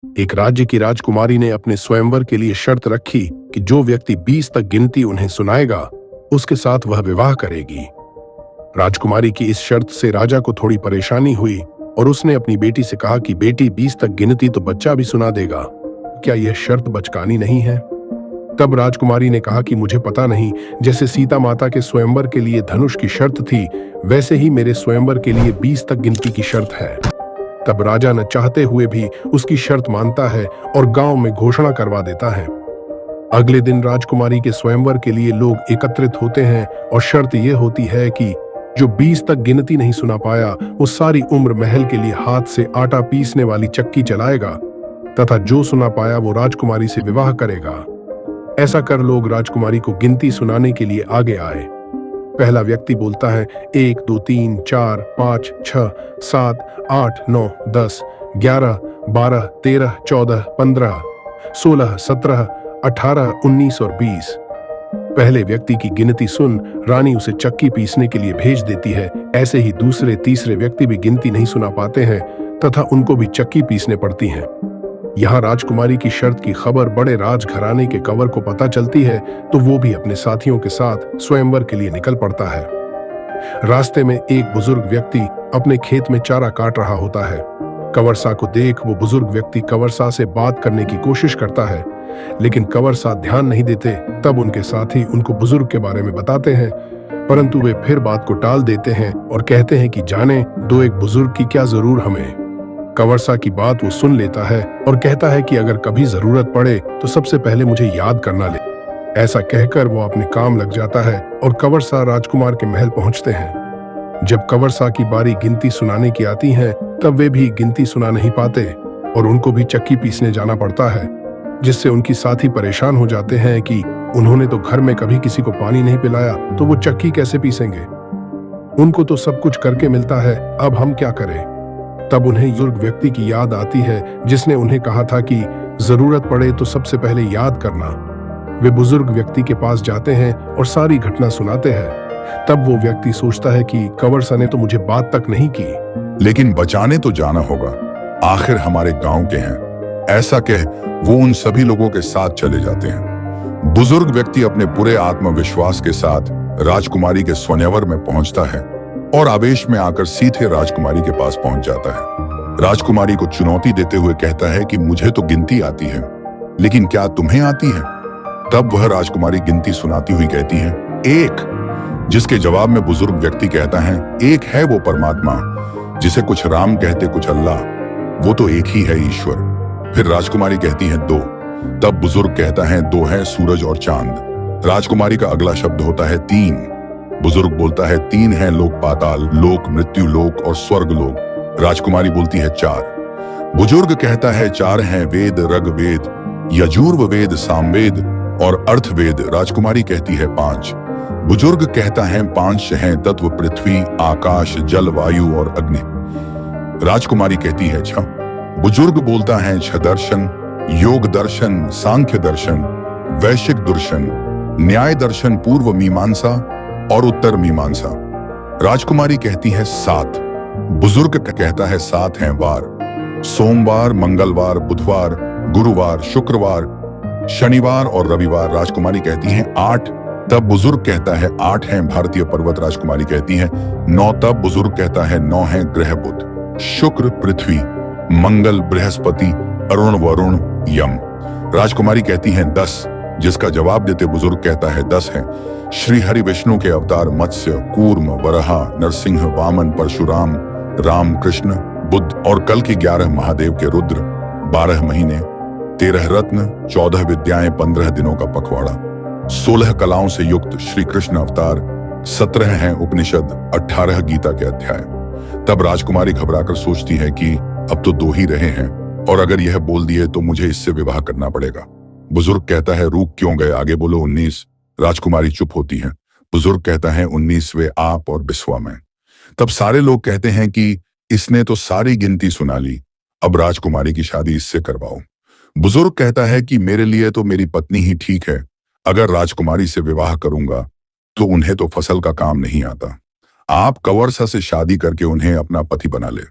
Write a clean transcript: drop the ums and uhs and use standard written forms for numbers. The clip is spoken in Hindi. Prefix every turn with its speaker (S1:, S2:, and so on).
S1: एक राज्य की राजकुमारी ने अपने स्वयंवर के लिए शर्त रखी कि जो व्यक्ति 20 तक गिनती उन्हें सुनाएगा, उसके साथ वह विवाह करेगी। राजकुमारी की इस शर्त से राजा को थोड़ी परेशानी हुई और उसने अपनी बेटी से कहा कि बेटी 20 तक गिनती तो बच्चा भी सुना देगा, क्या यह शर्त बचकानी नहीं है? तब राजकुमारी ने कहा कि मुझे पता नहीं, जैसे सीता माता के स्वयंवर के लिए धनुष की शर्त थी, वैसे ही मेरे स्वयंवर के लिए 20 तक गिनती की शर्त है। तब राजा न चाहते हुए भी उसकी शर्त मानता है और गांव में घोषणा करवा देता है। अगले दिन राजकुमारी के स्वयंवर के लिए लोग एकत्रित होते हैं और शर्त यह होती है कि जो 20 तक गिनती नहीं सुना पाया, वो सारी उम्र महल के लिए हाथ से आटा पीसने वाली चक्की चलाएगा तथा जो सुना पाया वो राजकुमारी से विवाह करेगा। ऐसा कर लोग राजकुमारी को गिनती सुनाने के लिए आगे आए। पहला व्यक्ति बोलता है 1 2 3 4 5 6 7 8 9 10 11 12 13 14 15 16 17 18 19 और 20। पहले व्यक्ति की गिनती सुन रानी उसे चक्की पीसने के लिए भेज देती है। ऐसे ही दूसरे तीसरे व्यक्ति भी गिनती नहीं सुना पाते हैं तथा उनको भी चक्की पीसने पड़ती है। यहाँ राजकुमारी की शर्त की खबर बड़े राजघराने के कंवर को पता चलती है तो वो भी अपने साथियों के साथ स्वयंवर के लिए निकल पड़ता है। रास्ते में एक बुजुर्ग व्यक्ति अपने खेत में चारा काट रहा होता है। कंवरसा को देख वो बुजुर्ग व्यक्ति कंवरसा से बात करने की कोशिश करता है, लेकिन कंवरसा ध्यान नहीं देते। तब उनके साथी उनको बुजुर्ग के बारे में बताते हैं, परंतु वे फिर बात को टाल देते हैं और कहते हैं कि जाने दो, एक बुजुर्ग की क्या जरूर हमें। कंवरसा की बात वो सुन लेता है और कहता है कि अगर कभी जरूरत पड़े तो सबसे पहले मुझे याद करना ले। ऐसा कहकर वो अपने काम लग जाता है और कंवरसा राजकुमार के महल पहुंचते हैं। जब कंवरसा की बारी गिनती सुनाने की आती है तब वे भी गिनती सुना नहीं पाते और उनको भी चक्की पीसने जाना पड़ता है, जिससे उनकी साथी परेशान हो जाते हैं कि उन्होंने तो घर में कभी किसी को पानी नहीं पिलाया तो वो चक्की कैसे पीसेंगे। उनको तो सब कुछ करके मिलता है, अब हम क्या करें। तब उन्हें बुजुर्ग व्यक्ति की याद आती है जिसने उन्हें कहा था कि जरूरत पड़े तो सबसे पहले याद करना। वे बुजुर्ग व्यक्ति के पास जाते हैं और सारी घटना सुनाते हैं। तब वो व्यक्ति सोचता है कि कंवरसा ने तो मुझे बात तक नहीं की,
S2: लेकिन बचाने तो जाना होगा, आखिर हमारे गांव के हैं। ऐसा कह वो उन सभी लोगों के साथ चले जाते हैं। बुजुर्ग व्यक्ति अपने पूरे आत्मविश्वास के साथ राजकुमारी के स्वयंवर में पहुंचता है और आवेश में आकर सीधे राजकुमारी के पास पहुंच जाता है। राजकुमारी को चुनौती देते हुए कहता है कि मुझे तो गिनती आती है, लेकिन क्या तुम्हें आती है? तब वह राजकुमारी गिनती सुनाती हुई कहती है 1, जिसके जवाब में बुजुर्ग व्यक्ति कहता है 1 है वो परमात्मा, जिसे कुछ राम कहते कुछ अल्लाह, वो तो एक ही है ईश्वर। फिर राजकुमारी कहती है 2। तब बुजुर्ग कहता है 2 है सूरज और चांद। राजकुमारी का अगला शब्द होता है 3। बुजुर्ग बोलता है 3 है लोक पाताल, लोक मृत्यु लोक और स्वर्ग लोक। राजकुमारी बोलती है 4। बुजुर्ग कहता है 4 हैं वेद, रग वेद, यजुर्व वेद, सामवेद और अर्थवेद। राजकुमारी कहती है 5। बुजुर्ग कहता है 5 हैं तत्व, पृथ्वी, आकाश, जल, वायु और अग्नि। राजकुमारी कहती है 6। बुजुर्ग बोलता है 6 दर्शन, योग दर्शन, सांख्य दर्शन, वैश्विक दर्शन, न्याय दर्शन, पूर्व मीमांसा और उत्तर मीमांसा। राजकुमारी कहती है 7। बुजुर्ग कहता है 7 हैं वार, सोमवार, मंगलवार, बुधवार, गुरुवार, शुक्रवार, शनिवार और रविवार। राजकुमारी कहती है 8। तब बुजुर्ग कहता है 8 हैं भारतीय पर्वत। राजकुमारी कहती है 9। तब बुजुर्ग कहता है 9 हैं ग्रह, बुध, शुक्र, पृथ्वी, मंगल, बृहस्पति, अरुण, वरुण, यम। राजकुमारी कहती है 10, जिसका जवाब देते बुजुर्ग कहता है 10 हैं श्री हरि विष्णु के अवतार, मत्स्य, कूर्म, वराह, नरसिंह, वामन, परशुराम, राम, कृष्ण, बुद्ध और कल के 11 महादेव के रुद्र, 12 महीने, 13 रत्न, 14 विद्याएं, 15 दिनों का पखवाड़ा, 16 कलाओं से युक्त श्री कृष्ण अवतार, 17 हैं उपनिषद, 18 गीता के अध्याय। तब राजकुमारी घबराकर सोचती है कि अब तो 2 ही रहे हैं और अगर यह बोल दिए तो मुझे इससे विवाह करना पड़ेगा। बुजुर्ग कहता है रुक क्यों गए, आगे बोलो 19। राजकुमारी चुप होती है। बुजुर्ग कहता है 19वें आप और बिस्वा में। तब सारे लोग कहते हैं कि इसने तो सारी गिनती सुना ली, अब राजकुमारी की शादी इससे करवाओ। बुजुर्ग कहता है कि मेरे लिए तो मेरी पत्नी ही ठीक है, अगर राजकुमारी से विवाह करूंगा तो उन्हें तो फसल का काम नहीं आता। आप कंवरसा से शादी करके उन्हें अपना पति बना ले।